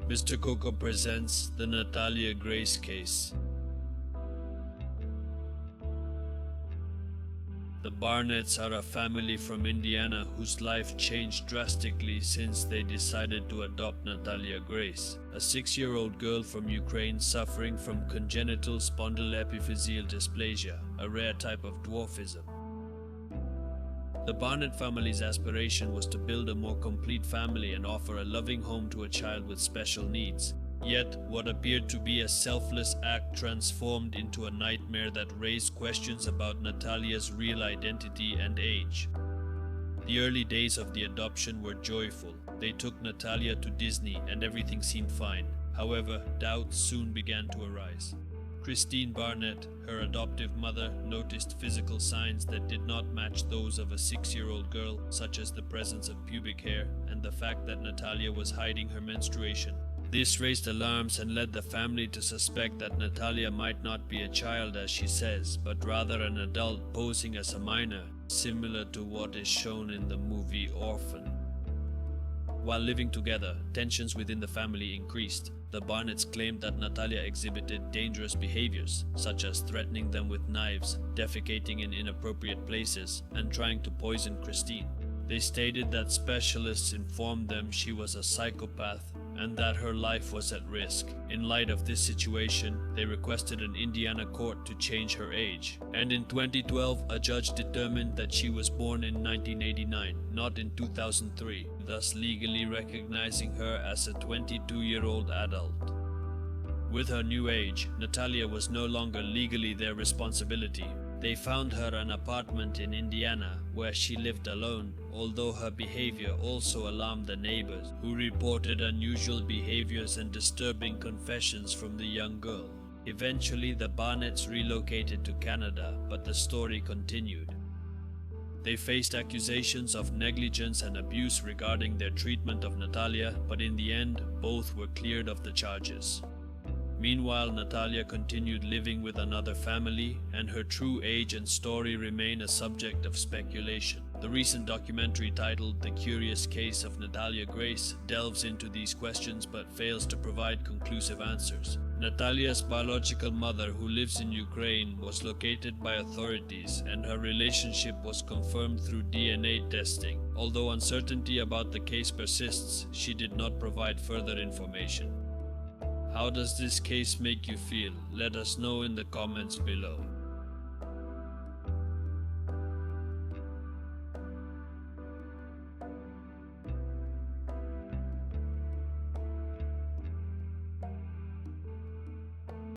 Mr. Coco presents the Natalia Grace case. The Barnetts are a family from Indiana whose life changed drastically since they decided to adopt Natalia Grace, a 6-year-old girl from Ukraine suffering from congenital spondyloepiphyseal dysplasia, a rare type of dwarfism. The Barnett family's aspiration was to build a more complete family and offer a loving home to a child with special needs. Yet, what appeared to be a selfless act transformed into a nightmare that raised questions about Natalia's real identity and age. The early days of the adoption were joyful. They took Natalia to Disney and everything seemed fine. However, doubts soon began to arise. Kristine Barnett, her adoptive mother, noticed physical signs that did not match those of a 6-year-old girl, such as the presence of pubic hair and the fact that Natalia was hiding her menstruation. This raised alarms and led the family to suspect that Natalia might not be a child as she says, but rather an adult posing as a minor, similar to what is shown in the movie Orphan. While living together, tensions within the family increased. The Barnetts claimed that Natalia exhibited dangerous behaviors, such as threatening them with knives, defecating in inappropriate places, and trying to poison Kristine. They stated that specialists informed them she was a psychopath and that her life was at risk. In light of this situation, they requested an Indiana court to change her age. And in 2012, a judge determined that she was born in 1989, not in 2003, thus legally recognizing her as a 22-year-old adult. With her new age, Natalia was no longer legally their responsibility. They found her an apartment in Indiana where she lived alone, although her behavior also alarmed the neighbors, who reported unusual behaviors and disturbing confessions from the young girl. Eventually, the Barnetts relocated to Canada, but the story continued. They faced accusations of negligence and abuse regarding their treatment of Natalia, but in the end, both were cleared of the charges. Meanwhile, Natalia continued living with another family, and her true age and story remain a subject of speculation. The recent documentary titled The Curious Case of Natalia Grace delves into these questions but fails to provide conclusive answers. Natalia's biological mother, who lives in Ukraine, was located by authorities, and her relationship was confirmed through DNA testing. Although uncertainty about the case persists, she did not provide further information. How does this case make you feel? Let us know in the comments below.